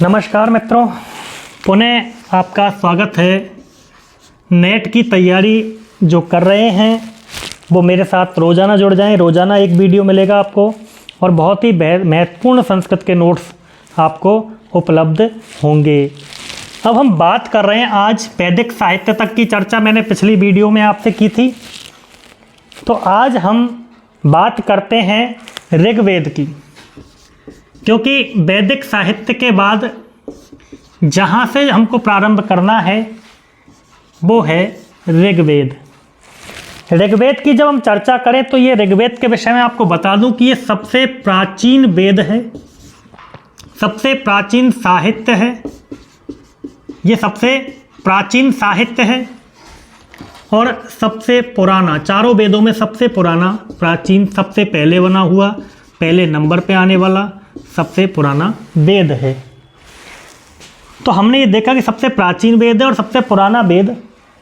नमस्कार मित्रों, पुनः आपका स्वागत है। नेट की तैयारी जो कर रहे हैं वो मेरे साथ रोज़ाना जुड़ जाएं। रोज़ाना एक वीडियो मिलेगा आपको और बहुत ही महत्वपूर्ण संस्कृत के नोट्स आपको उपलब्ध होंगे। अब हम बात कर रहे हैं आज वैदिक साहित्य तक की चर्चा मैंने पिछली वीडियो में आपसे की थी। तो आज हम बात करते हैं ऋग्वेद की, क्योंकि वैदिक साहित्य के बाद जहाँ से हमको प्रारंभ करना है वो है ऋग्वेद। ऋग्वेद की जब हम चर्चा करें तो ये ऋग्वेद के विषय में आपको बता दूं कि ये सबसे प्राचीन वेद है, सबसे प्राचीन साहित्य है, ये सबसे प्राचीन साहित्य है और सबसे पुराना, चारों वेदों में सबसे पुराना, प्राचीन, सबसे पहले बना हुआ, पहले नंबर पे आने वाला सबसे पुराना वेद है। तो हमने ये देखा कि सबसे प्राचीन वेद है और सबसे पुराना वेद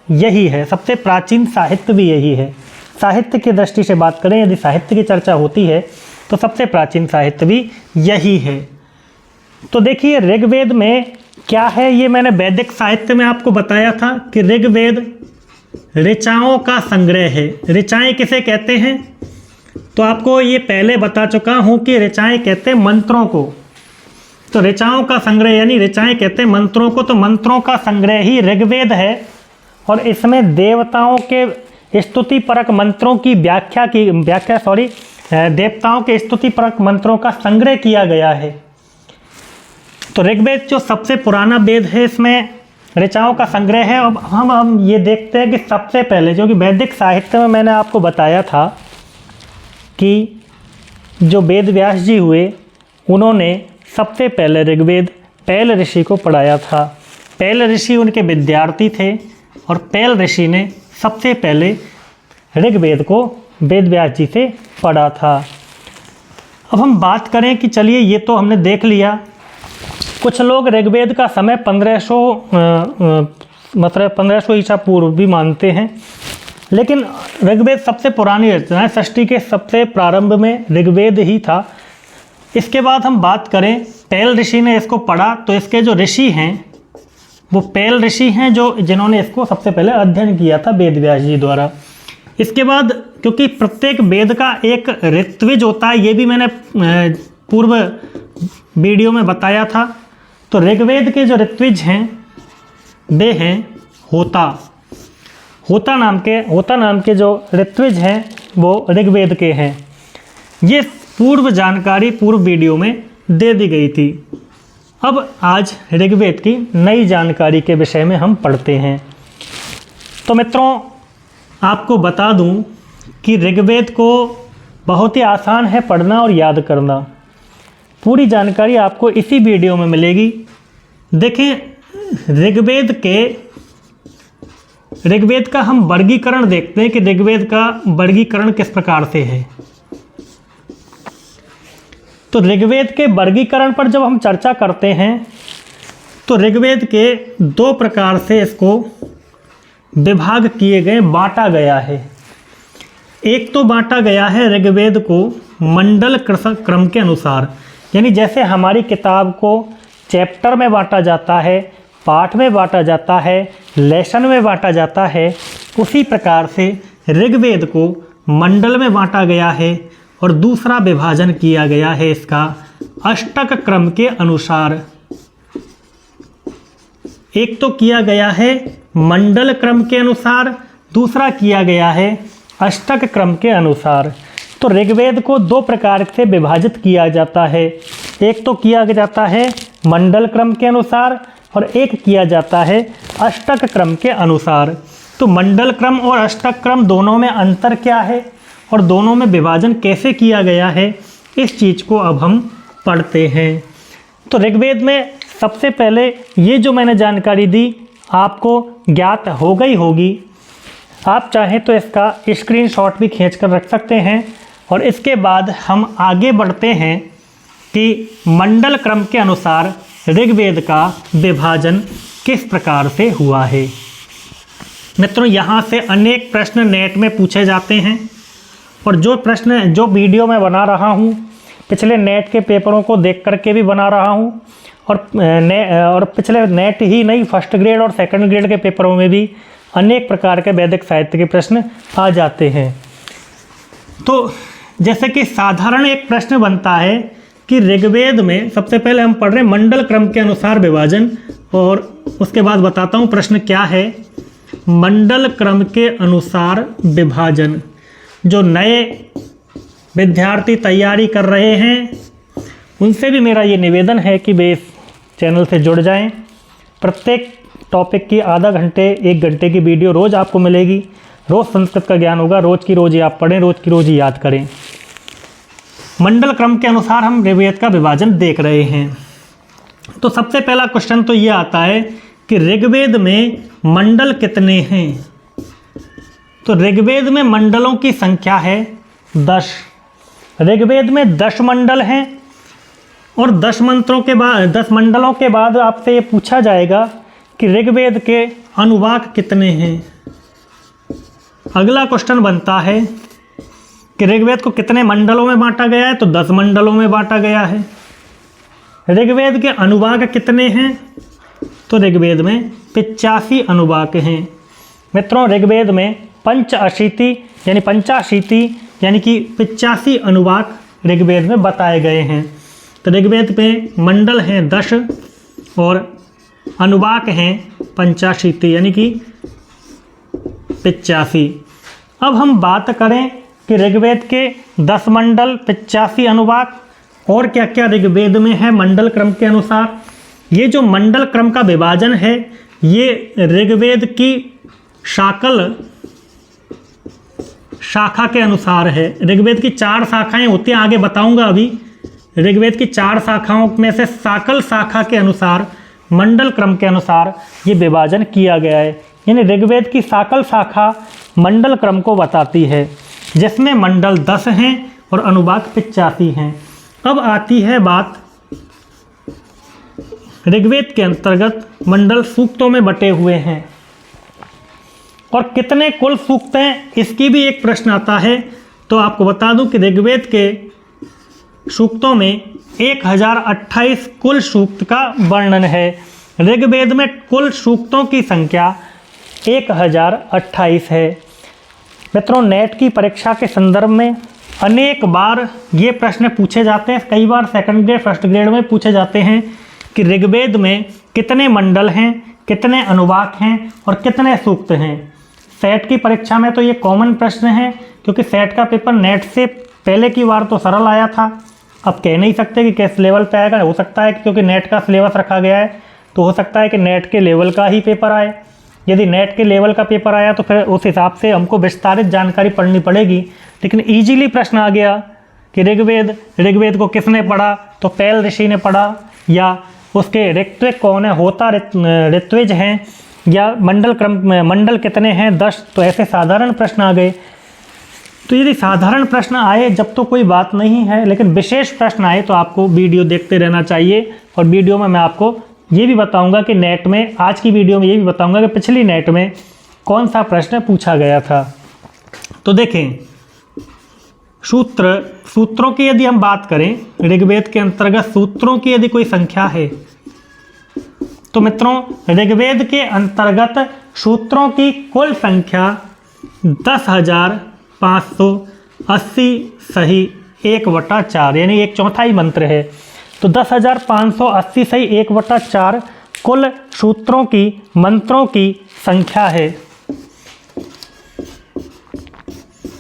यही है, सबसे प्राचीन साहित्य भी यही है। साहित्य की दृष्टि से बात करें, यदि साहित्य की चर्चा होती है तो सबसे प्राचीन साहित्य भी यही है। तो देखिए ऋग्वेद में क्या है, ये मैंने वैदिक साहित्य में आपको बताया था कि ऋग्वेद ऋचाओं का संग्रह है। ऋचाएँ किसे कहते हैं तो आपको ये पहले बता चुका हूँ कि ऋचाएँ कहते हैं मंत्रों को। तो ऋचाओं का संग्रह यानी ऋचाएँ कहते हैं मंत्रों को, तो मंत्रों का संग्रह ही ऋग्वेद है और इसमें देवताओं के स्तुति परक मंत्रों की देवताओं के स्तुति परक मंत्रों का संग्रह किया गया है। तो ऋग्वेद जो सबसे पुराना वेद है, इसमें ऋचाओं का संग्रह है। अब हम ये देखते हैं कि सबसे पहले, जो कि वैदिक साहित्य में मैंने आपको बताया था कि जो वेद व्यास जी हुए उन्होंने सबसे पहले ऋग्वेद पैल ऋषि को पढ़ाया था। पैल ऋषि उनके विद्यार्थी थे और पैल ऋषि ने सबसे पहले ऋग्वेद को वेद व्यास जी से पढ़ा था। अब हम बात करें कि चलिए ये तो हमने देख लिया, कुछ लोग ऋग्वेद का समय 1500 ईसा पूर्व भी मानते हैं, लेकिन ऋग्वेद सबसे पुरानी रचना है। सृष्टि के सबसे प्रारंभ में ऋग्वेद ही था। इसके बाद हम बात करें, पैल ऋषि ने इसको पढ़ा, तो इसके जो ऋषि हैं वो पैल ऋषि हैं जिन्होंने इसको सबसे पहले अध्ययन किया था वेद व्यास जी द्वारा। इसके बाद क्योंकि प्रत्येक वेद का एक ऋत्विज होता है, ये भी मैंने पूर्व वीडियो में बताया था। तो ऋग्वेद के जो ऋत्विज हैं वे हैं होता नाम के जो ऋत्विज हैं वो ऋग्वेद के हैं। ये पूर्व जानकारी पूर्व वीडियो में दे दी गई थी। अब आज ऋग्वेद की नई जानकारी के विषय में हम पढ़ते हैं। तो मित्रों आपको बता दूं कि ऋग्वेद को बहुत ही आसान है पढ़ना और याद करना। पूरी जानकारी आपको इसी वीडियो में मिलेगी। देखें ऋग्वेद का हम वर्गीकरण देखते हैं कि ऋग्वेद का वर्गीकरण किस प्रकार से है। तो ऋग्वेद के वर्गीकरण पर जब हम चर्चा करते हैं तो ऋग्वेद के दो प्रकार से इसको विभाग किए गए, बांटा गया है। एक तो बांटा गया है ऋग्वेद को मंडल क्रम के अनुसार, यानी जैसे हमारी किताब को चैप्टर में बांटा जाता है, पाठ में बांटा जाता है, लेसन में बांटा जाता है, उसी प्रकार से ऋग्वेद को मंडल में बांटा गया है और दूसरा विभाजन किया गया है इसका अष्टक क्रम के अनुसार। एक तो किया गया है मंडल क्रम के अनुसार, दूसरा किया गया है अष्टक क्रम के अनुसार। तो ऋग्वेद को दो प्रकार से विभाजित किया जाता है। एक तो किया जाता है मंडल क्रम के अनुसार और एक किया जाता है अष्टक क्रम के अनुसार। तो मंडल क्रम और अष्टक क्रम दोनों में अंतर क्या है और दोनों में विभाजन कैसे किया गया है, इस चीज़ को अब हम पढ़ते हैं। तो ऋग्वेद में सबसे पहले ये जो मैंने जानकारी दी आपको ज्ञात हो गई होगी। आप चाहें तो इसका स्क्रीनशॉट भी खींच कर रख सकते हैं और इसके बाद हम आगे बढ़ते हैं कि मंडल क्रम के अनुसार ऋग्वेद का विभाजन किस प्रकार से हुआ है। मित्रों यहाँ से अनेक प्रश्न नेट में पूछे जाते हैं और जो वीडियो मैं बना रहा हूँ पिछले नेट के पेपरों को देख करके भी बना रहा हूँ और पिछले नेट ही नहीं, फर्स्ट ग्रेड और सेकंड ग्रेड के पेपरों में भी अनेक प्रकार के वैदिक साहित्य के प्रश्न आ जाते हैं। तो जैसे कि साधारण एक प्रश्न बनता है कि ऋग्वेद में, सबसे पहले हम पढ़ रहे हैं मंडल क्रम के अनुसार विभाजन, और उसके बाद बताता हूँ प्रश्न क्या है। मंडल क्रम के अनुसार विभाजन, जो नए विद्यार्थी तैयारी कर रहे हैं उनसे भी मेरा ये निवेदन है कि वे इस चैनल से जुड़ जाएं। प्रत्येक टॉपिक की आधा घंटे 1 घंटे की वीडियो रोज़ आपको मिलेगी। रोज़ संस्कृत का ज्ञान होगा, रोज़ की रोज़ ही आप पढ़ें, रोज़ की रोज़ ही याद करें। मंडल क्रम के अनुसार हम ऋग्वेद का विभाजन देख रहे हैं। तो सबसे पहला क्वेश्चन तो ये आता है कि ऋग्वेद में मंडल कितने हैं। तो ऋग्वेद में मंडलों की संख्या है 10। ऋग्वेद में 10 मंडल हैं और 10 मंडलों के बाद आपसे ये पूछा जाएगा कि ऋग्वेद के अनुवाक कितने हैं। अगला क्वेश्चन बनता है कि ऋग्वेद को कितने मंडलों में बांटा गया है। तो 10 मंडलों में बांटा गया है। ऋग्वेद के अनुवाक कितने हैं। तो ऋग्वेद में 85 अनुवाक हैं। मित्रों, ऋग्वेद में पंचाशीति यानी कि 85 अनुवाक ऋग्वेद में बताए गए हैं। तो ऋग्वेद में मंडल हैं 10 और अनुवाक हैं पंचाशीति यानी कि 85। अब हम बात करें कि ऋग्वेद के 10 मंडल, 85 अनुवाक और क्या क्या ऋग्वेद में है मंडल क्रम के अनुसार। ये जो मंडल क्रम का विभाजन है ये ऋग्वेद की शाखा के अनुसार है। ऋग्वेद की 4 शाखाएं होती हैं, आगे बताऊंगा अभी। ऋग्वेद की 4 शाखाओं में से शाकल शाखा के अनुसार, मंडल क्रम के अनुसार ये विभाजन किया गया है। यानी ऋग्वेद की शाकल शाखा मंडल क्रम को बताती है, जिसमें मंडल 10 हैं और अनुवाक 85 हैं। अब आती है बात, ऋग्वेद के अंतर्गत मंडल सूक्तों में बटे हुए हैं और कितने कुल सूक्त हैं, इसकी भी एक प्रश्न आता है। तो आपको बता दूं कि ऋग्वेद के सूक्तों में 1028 कुल सूक्त का वर्णन है। ऋग्वेद में कुल सूक्तों की संख्या 1028 है। मित्रों, नेट की परीक्षा के संदर्भ में अनेक बार ये प्रश्न पूछे जाते हैं। कई बार सेकंड ग्रेड, फर्स्ट ग्रेड में पूछे जाते हैं कि ऋग्वेद में कितने मंडल हैं, कितने अनुवाक हैं और कितने सूक्त हैं। सेट की परीक्षा में तो ये कॉमन प्रश्न है, क्योंकि सेट का पेपर नेट से पहले की बार तो सरल आया था। अब कह नहीं सकते कि किस लेवल पे आएगा। हो सकता है कि क्योंकि नेट का सिलेबस रखा गया है तो हो सकता है कि नेट के लेवल का ही पेपर आए। यदि नेट के लेवल का पेपर आया तो फिर उस हिसाब से हमको विस्तारित जानकारी पढ़नी पड़ेगी। लेकिन ईजीली प्रश्न आ गया कि ऋग्वेद को किसने पढ़ा। तो पैल ऋषि ने पढ़ा, या उसके ऋत्विक कौन है, होता ऋत्विज हैं, या मंडल क्रम में मंडल कितने हैं 10। तो ऐसे साधारण प्रश्न आ गए। तो यदि साधारण प्रश्न आए जब तो कोई बात नहीं है, लेकिन विशेष प्रश्न आए तो आपको वीडियो देखते रहना चाहिए। और वीडियो में मैं आपको ये भी बताऊंगा कि नेट में, आज की वीडियो में ये भी बताऊंगा कि पिछली नेट में कौन सा प्रश्न पूछा गया था। तो देखें, सूत्रों की यदि हम बात करें, ऋग्वेद के अंतर्गत सूत्रों की यदि कोई संख्या है तो मित्रों ऋग्वेद के अंतर्गत सूत्रों की कुल संख्या 10,580 सही 1/4 यानी 1/4 मंत्र है। तो 10,580 सही 1/4 कुल सूत्रों की, मंत्रों की संख्या है।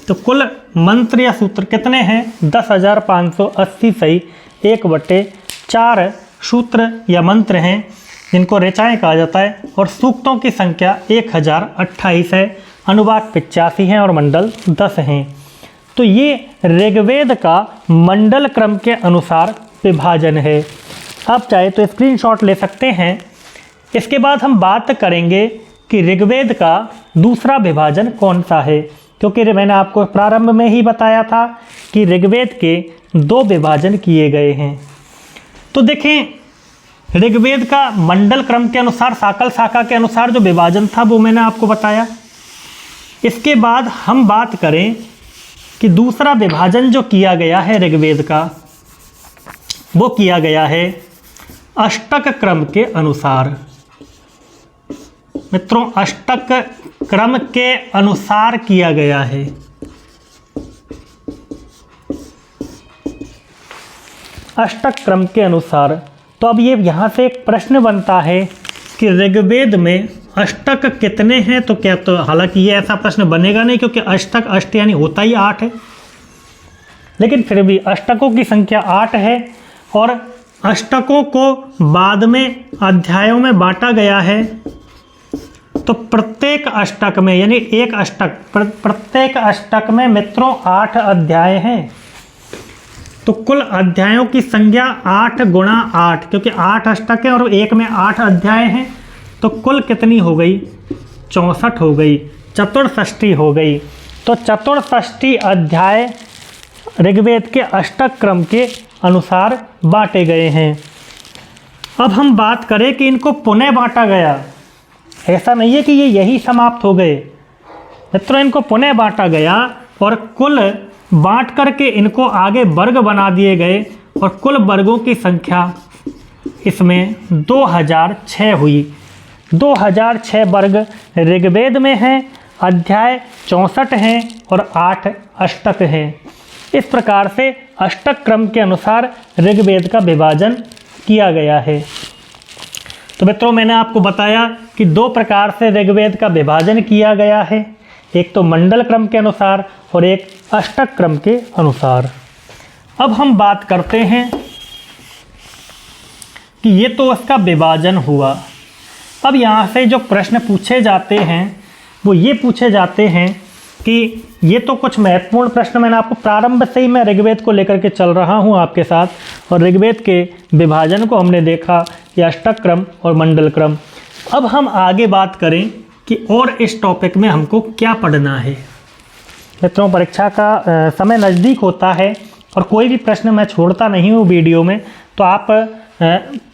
तो कुल मंत्र या सूत्र कितने हैं 10,580 सही 1/4 सूत्र या मंत्र हैं, जिनको ऋचाएँ कहा जाता है। और सूक्तों की संख्या 1028 है, अनुवाक 85 हैं और मंडल 10 हैं। तो ये ऋग्वेद का मंडल क्रम के अनुसार विभाजन है। आप चाहे तो स्क्रीनशॉट ले सकते हैं। इसके बाद हम बात करेंगे कि ऋग्वेद का दूसरा विभाजन कौन सा है, क्योंकि मैंने आपको प्रारंभ में ही बताया था कि ऋग्वेद के 2 विभाजन किए गए हैं। तो देखें, ऋग्वेद का मंडल क्रम के अनुसार, शाकल शाखा के अनुसार जो विभाजन था वो मैंने आपको बताया। इसके बाद हम बात करें कि दूसरा विभाजन जो किया गया है ऋग्वेद का, वो किया गया है अष्टक क्रम के अनुसार। मित्रों, अष्टक क्रम के अनुसार किया गया है। अष्टक क्रम के अनुसार। तो अब ये यहाँ से एक प्रश्न बनता है कि ऋग्वेद में अष्टक कितने हैं। तो क्या, तो हालांकि ये ऐसा प्रश्न बनेगा नहीं क्योंकि अष्टक, अष्ट यानी होता ही 8 है, लेकिन फिर भी अष्टकों की संख्या 8 है और अष्टकों को बाद में अध्यायों में बांटा गया है। तो प्रत्येक अष्टक में, यानी एक अष्टक, प्रत्येक अष्टक में मित्रों 8 अध्याय हैं। तो कुल अध्यायों की संख्या 8 गुणा 8, क्योंकि 8 अष्टक है और एक में 8 अध्याय हैं। तो कुल कितनी हो गई? 64 हो गई, चतुर्षष्टि हो गई। तो चतुर्षष्टि अध्याय ऋग्वेद के अष्टक क्रम के अनुसार बांटे गए हैं। अब हम बात करें कि इनको पुनः बांटा गया, ऐसा नहीं है कि ये यही समाप्त हो गए मित्रों, इनको पुनः बांटा गया और कुल बांट करके इनको आगे वर्ग बना दिए गए और कुल वर्गों की संख्या इसमें 2006 हुई। 2006 वर्ग ऋग्वेद में हैं, अध्याय 64 हैं और 8 अष्टक हैं। इस प्रकार से अष्टक क्रम के अनुसार ऋग्वेद का विभाजन किया गया है। तो मित्रों, मैंने आपको बताया कि 2 प्रकार से ऋग्वेद का विभाजन किया गया है, एक तो मंडल क्रम के अनुसार और एक अष्टक क्रम के अनुसार। अब हम बात करते हैं कि ये तो उसका विभाजन हुआ। अब यहाँ से जो प्रश्न पूछे जाते हैं वो ये पूछे जाते हैं कि ये तो कुछ महत्वपूर्ण प्रश्न मैंने आपको प्रारंभ से ही मैं ऋग्वेद को लेकर के चल रहा हूँ आपके साथ, और ऋग्वेद के विभाजन को हमने देखा कि अष्टक क्रम और मंडल क्रम। अब हम आगे बात करें कि और इस टॉपिक में हमको क्या पढ़ना है। मित्रों, परीक्षा का समय नज़दीक होता है और कोई भी प्रश्न मैं छोड़ता नहीं हूँ वीडियो में, तो आप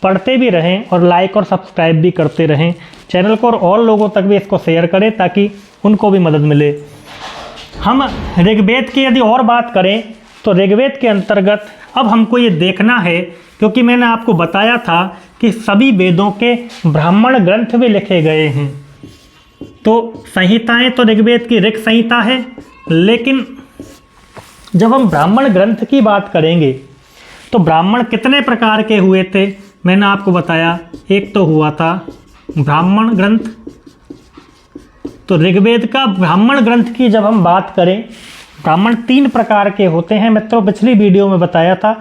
पढ़ते भी रहें और लाइक और सब्सक्राइब भी करते रहें चैनल को, और लोगों तक भी इसको शेयर करें ताकि उनको भी मदद मिले। हम ऋग्वेद की यदि और बात करें तो ऋग्वेद के अंतर्गत अब हमको ये देखना है, क्योंकि मैंने आपको बताया था कि सभी वेदों के ब्राह्मण ग्रंथ भी लिखे गए हैं। तो संहिताएं तो ऋग्वेद की ऋग संहिता है, लेकिन जब हम ब्राह्मण ग्रंथ की बात करेंगे तो ब्राह्मण कितने प्रकार के हुए थे मैंने आपको बताया। एक तो हुआ था ब्राह्मण ग्रंथ। तो ऋग्वेद का ब्राह्मण ग्रंथ की जब हम बात करें, ब्राह्मण 3 प्रकार के होते हैं मित्रों, पिछली वीडियो में बताया था।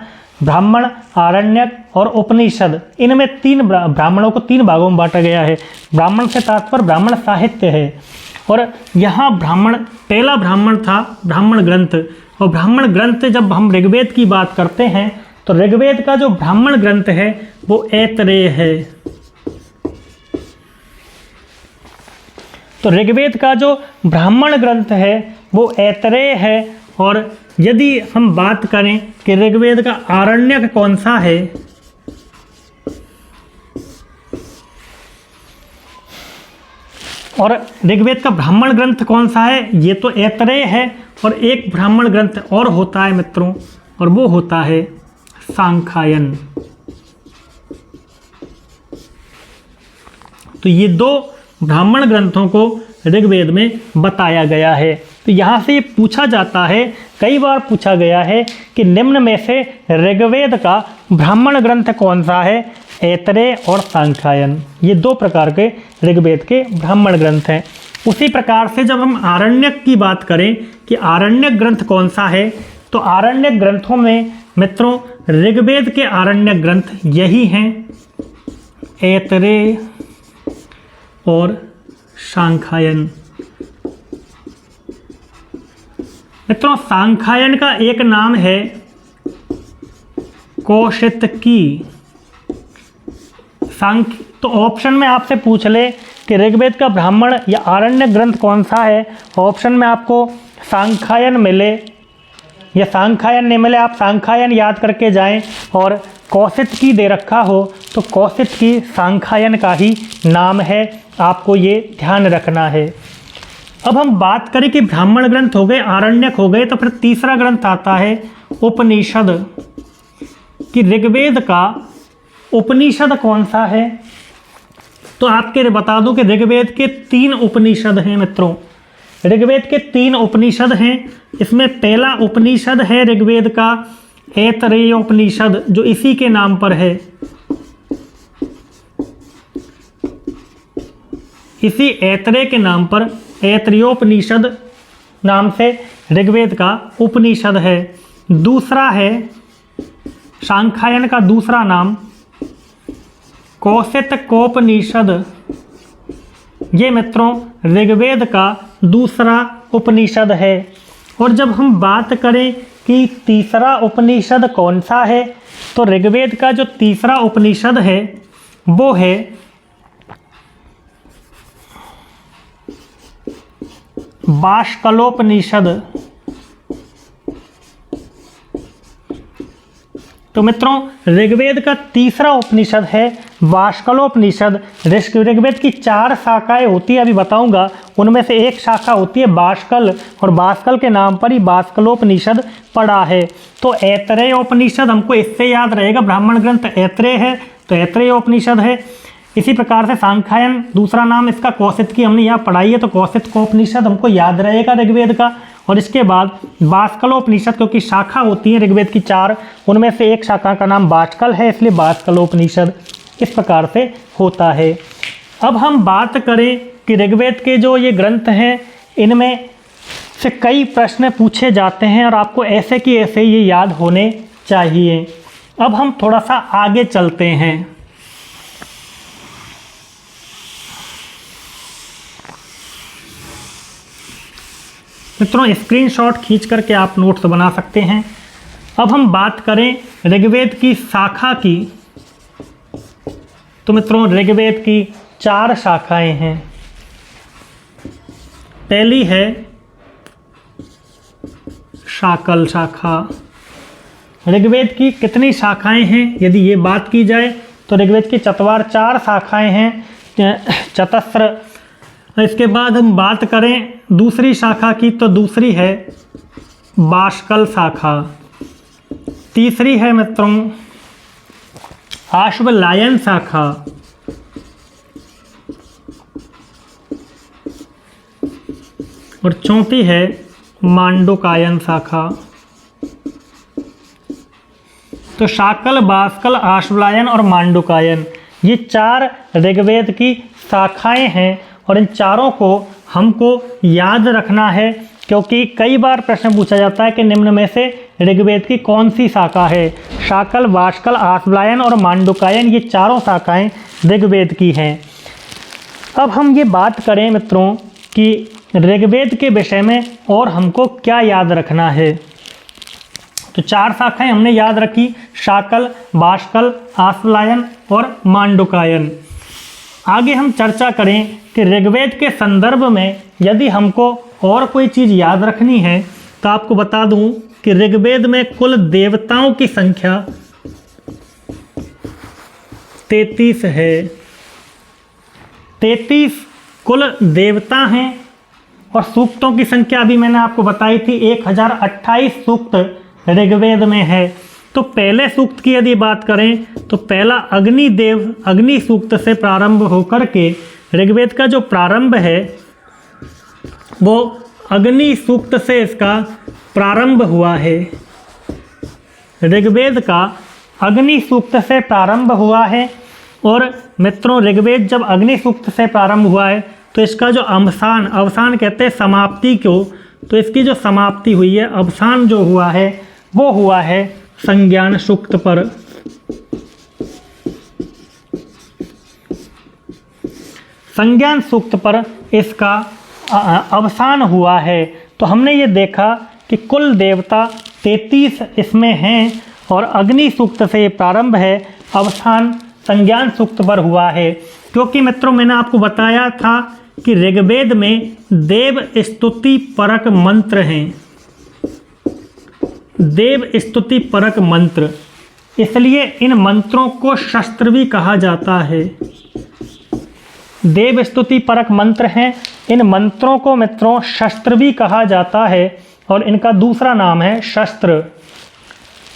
ब्राह्मण, आरण्यक और उपनिषद, इनमें 3 ब्राह्मणों को 3 भागों में बांटा गया है। ब्राह्मण से तात्पर्य ब्राह्मण साहित्य है, और यहाँ ब्राह्मण, पहला ब्राह्मण था ब्राह्मण ग्रंथ। और ब्राह्मण ग्रंथ जब हम ऋग्वेद की बात करते हैं तो ऋग्वेद का जो ब्राह्मण ग्रंथ है वो ऐतरेय है। तो ऋग्वेद का जो ब्राह्मण ग्रंथ है वो ऐतरेय है। और यदि हम बात करें कि ऋग्वेद का आरण्यक कौन सा है, और ऋग्वेद का ब्राह्मण ग्रंथ कौन सा है, ये तो ऐतरेय है। और एक ब्राह्मण ग्रंथ और होता है मित्रों, और वो होता है सांख्यायन। तो ये 2 ब्राह्मण ग्रंथों को ऋग्वेद में बताया गया है। तो यहाँ से ये पूछा जाता है, कई बार पूछा गया है कि निम्न में से ऋग्वेद का ब्राह्मण ग्रंथ कौन सा है। ऐतरेय और सांख्यायन, ये 2 प्रकार के ऋग्वेद के ब्राह्मण ग्रंथ हैं। उसी प्रकार से जब हम आरण्यक की बात करें कि आरण्यक ग्रंथ कौन सा है, तो आरण्यक ग्रंथों में मित्रों ऋग्वेद के आरण्यक ग्रंथ यही हैं, ऐतरेय और सांख्यायन। मित्रों, सांख्यायन का एक नाम है कौशितकी। तो ऑप्शन में आपसे पूछ ले कि ऋग्वेद का ब्राह्मण या आरण्यक ग्रंथ कौन सा है, ऑप्शन में आपको सांख्यायन मिले या सांख्यायन नहीं मिले, आप सांख्यायन याद करके जाएं, और कौशितकी दे रखा हो तो कौशितकी सांख्यायन का ही नाम है, आपको ये ध्यान रखना है। अब हम बात करें कि ब्राह्मण ग्रंथ हो गए, आरण्यक हो गए, तो फिर तीसरा ग्रंथ आता है उपनिषद। कि ऋग्वेद का उपनिषद कौन सा है, तो आपके बता दूं कि ऋग्वेद के 3 उपनिषद हैं मित्रों। ऋग्वेद के 3 उपनिषद हैं। इसमें पहला उपनिषद है ऋग्वेद का ऐतरेय उपनिषद, जो इसी के नाम पर है। इसी ऐतरेय के नाम पर ऐतरेयोपनिषद नाम से ऋग्वेद का उपनिषद है। दूसरा है सांख्यायन का दूसरा नाम कौशितकोपनिषद। ये मित्रों ऋग्वेद का दूसरा उपनिषद है। और जब हम बात करें कि तीसरा उपनिषद कौन सा है, तो ऋग्वेद का जो तीसरा उपनिषद है वो है बाष्कलोपनिषद। तो मित्रों ऋग्वेद का तीसरा उपनिषद है बाष्कलोपनिषद। ऋग्वेद की 4 शाखाएं होती है, अभी बताऊंगा। उनमें से एक शाखा होती है बाष्कल, और बाष्कल के नाम पर ही बाष्कलोपनिषद पड़ा है। तो ऐतरेय उपनिषद हमको इससे याद रहेगा, ब्राह्मण ग्रंथ ऐतरेय है तो ऐतरेय उपनिषद है। इसी प्रकार से सांख्यायन दूसरा नाम इसका कौशित की हमने यहाँ पढ़ाई है, तो कौशितकोपनिषद हमको याद रहेगा ऋग्वेद का। और इसके बाद बाष्कलोपनिषद, क्योंकि शाखा होती है ऋग्वेद की 4, उनमें से एक शाखा का नाम बाष्कल है, इसलिए बाष्कलोपनिषद इस प्रकार से होता है। अब हम बात करें कि ऋग्वेद के जो ये ग्रंथ हैं, इनमें से कई प्रश्न पूछे जाते हैं और आपको ऐसे कि ऐसे ये याद होने चाहिए। अब हम थोड़ा सा आगे चलते हैं। मित्रों स्क्रीनशॉट खींच करके आप नोट्स बना सकते हैं। अब हम बात करें ऋग्वेद की शाखा की, तो मित्रों ऋग्वेद की 4 शाखाएं हैं। पहली है शाकल शाखा। ऋग्वेद की कितनी शाखाएं हैं यदि ये बात की जाए, तो ऋग्वेद की 4 शाखाएं हैं, चतस्र। इसके बाद हम बात करें दूसरी शाखा की, तो दूसरी है बाष्कल शाखा। तीसरी है मित्रों आश्वलायन शाखा। और चौथी है मांडुकायन शाखा। तो शाकल, बाष्कल, आश्वलायन और मांडुकायन, ये 4 ऋग्वेद की शाखाएं हैं। और इन चारों को हमको याद रखना है, क्योंकि कई बार प्रश्न पूछा जाता है कि निम्न में से ऋग्वेद की कौन सी शाखा है। शाकल, बाष्कल, आश्वलायन और मांडुकायन, ये चारों शाखाएं ऋग्वेद की हैं। अब हम ये बात करें मित्रों कि ऋग्वेद के विषय में और हमको क्या याद रखना है। तो 4 शाखाएं हमने याद रखी, शाकल, बाष्कल, आश्वलायन और मांडुकायन। आगे हम चर्चा करें कि ऋग्वेद के संदर्भ में यदि हमको और कोई चीज़ याद रखनी है, तो आपको बता दूं कि ऋग्वेद में कुल देवताओं की संख्या 33 है। 33 कुल देवता हैं। और सूक्तों की संख्या अभी मैंने आपको बताई थी, 1028 सूक्त ऋग्वेद में है। तो पहले सूक्त की यदि बात करें, तो पहला अग्नि सूक्त से प्रारंभ होकर के ऋग्वेद का जो प्रारंभ है वो अग्नि सूक्त से इसका प्रारंभ हुआ है। ऋग्वेद का अग्नि सूक्त से प्रारंभ हुआ है। और मित्रों ऋग्वेद जब अग्नि सूक्त से प्रारंभ हुआ है, तो इसका जो अवसान कहते हैं समाप्ति को, तो इसकी जो समाप्ति हुई है, अवसान जो हुआ है वो हुआ है संज्ञान सूक्त पर। संज्ञान सूक्त पर इसका अवसान हुआ है। तो हमने ये देखा कि कुल देवता 33 इसमें हैं और अग्नि सूक्त से प्रारंभ है, अवसान संज्ञान सूक्त पर हुआ है। क्योंकि मित्रों मैंने आपको बताया था कि ऋग्वेद में देव स्तुति परक मंत्र हैं, देव स्तुति परक मंत्र, इसलिए इन मंत्रों को शस्त्र भी कहा जाता है। देव स्तुति परक मंत्र हैं, इन मंत्रों को मित्रों शस्त्र भी कहा जाता है और इनका दूसरा नाम है शस्त्र।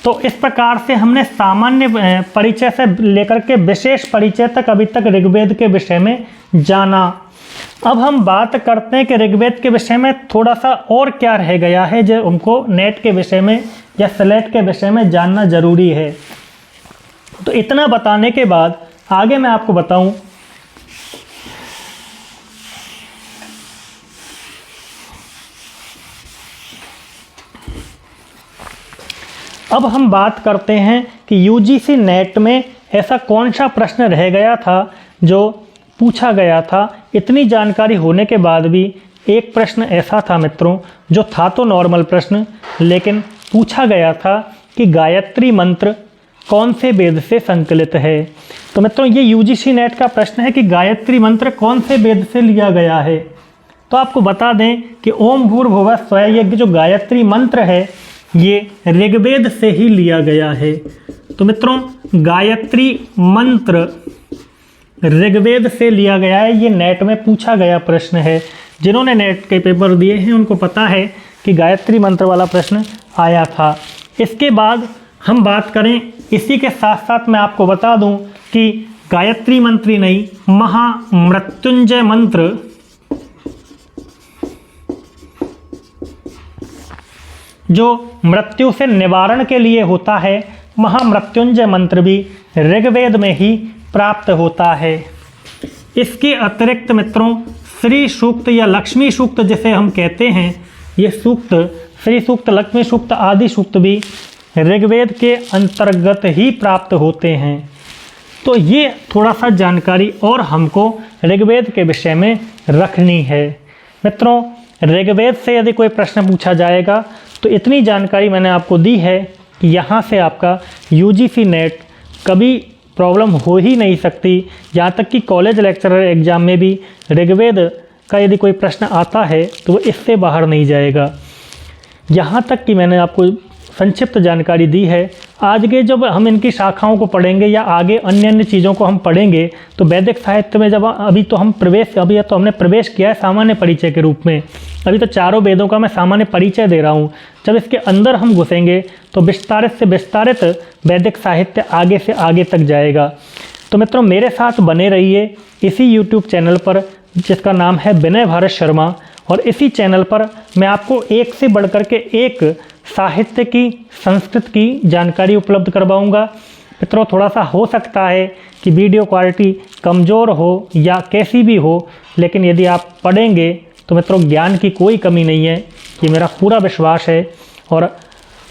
तो इस प्रकार से हमने सामान्य परिचय से लेकर के विशेष परिचय तक अभी तक ऋग्वेद के विषय में जाना। अब हम बात करते हैं कि ऋग्वेद के विषय में थोड़ा सा और क्या रह गया है जो हमको नेट के विषय में या स्लेट के विषय में जानना जरूरी है। तो इतना बताने के बाद आगे मैं आपको बताऊं अब हम बात करते हैं कि यूजीसी नेट में ऐसा कौन सा प्रश्न रह गया था जो पूछा गया था। इतनी जानकारी होने के बाद भी एक प्रश्न ऐसा था मित्रों, जो था तो नॉर्मल प्रश्न, लेकिन पूछा गया था कि गायत्री मंत्र कौन से वेद से संकलित है। तो मित्रों ये यूजीसी नेट का प्रश्न है कि गायत्री मंत्र कौन से वेद से लिया गया है। तो आपको बता दें कि ओम भूर्भुवः स्वः ये जो गायत्री मंत्र है ये ऋग्वेद से ही लिया गया है। तो मित्रों गायत्री मंत्र ऋग्वेद से लिया गया है। ये नेट में पूछा गया प्रश्न है। जिन्होंने नेट के पेपर दिए हैं उनको पता है कि गायत्री मंत्र वाला प्रश्न आया था। इसके बाद हम बात करें, इसी के साथ साथ मैं आपको बता दूं कि गायत्री मंत्र ही नहीं, महामृत्युंजय मंत्र जो मृत्यु से निवारण के लिए होता है, महामृत्युंजय मंत्र भी ऋग्वेद में ही प्राप्त होता है। इसके अतिरिक्त मित्रों श्री सूक्त या लक्ष्मी सूक्त जिसे हम कहते हैं, ये सूक्त श्री सूक्त, लक्ष्मी सूक्त आदि सूक्त भी ऋग्वेद के अंतर्गत ही प्राप्त होते हैं। तो ये थोड़ा सा जानकारी और हमको ऋग्वेद के विषय में रखनी है। मित्रों ऋग्वेद से यदि कोई प्रश्न पूछा जाएगा तो इतनी जानकारी मैंने आपको दी है कि यहाँ से आपका यूजीसी नेट कभी प्रॉब्लम हो ही नहीं सकती। यहाँ तक कि कॉलेज लेक्चरर एग्ज़ाम में भी ऋग्वेद का यदि कोई प्रश्न आता है तो वो इससे बाहर नहीं जाएगा। यहाँ तक कि मैंने आपको संक्षिप्त जानकारी दी है। आज के जब हम इनकी शाखाओं को पढ़ेंगे या आगे अन्य चीज़ों को हम पढ़ेंगे तो वैदिक साहित्य में जब अभी तो हमने प्रवेश किया है सामान्य परिचय के रूप में। अभी तो चारों वेदों का मैं सामान्य परिचय दे रहा हूँ। जब इसके अंदर हम घुसेंगे तो विस्तारित से विस्तारित वैदिक साहित्य आगे से आगे तक जाएगा। तो मित्रों मेरे साथ बने रहिए इसी यूट्यूब चैनल पर जिसका नाम है विनय भारत शर्मा, और इसी चैनल पर मैं आपको एक से बढ़कर के एक साहित्य की, संस्कृत की जानकारी उपलब्ध करवाऊंगा। मित्रों थोड़ा सा हो सकता है कि वीडियो क्वालिटी कमज़ोर हो या कैसी भी हो, लेकिन यदि आप पढ़ेंगे तो मित्रों ज्ञान की कोई कमी नहीं है, ये मेरा पूरा विश्वास है। और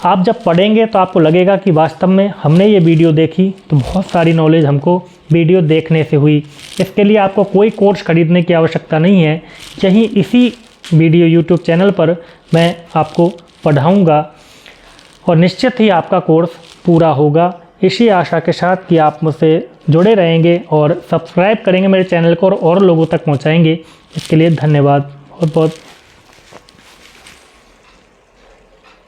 आप जब पढ़ेंगे तो आपको लगेगा कि वास्तव में हमने ये वीडियो देखी तो बहुत सारी नॉलेज हमको वीडियो देखने से हुई। इसके लिए आपको कोई कोर्स खरीदने की आवश्यकता नहीं है, यहीं इसी वीडियो यूट्यूब चैनल पर मैं आपको पढ़ाऊँगा और निश्चित ही आपका कोर्स पूरा होगा। इसी आशा के साथ कि आप मुझसे जुड़े रहेंगे और सब्सक्राइब करेंगे मेरे चैनल को और लोगों तक पहुंचाएंगे। इसके लिए धन्यवाद बहुत बहुत।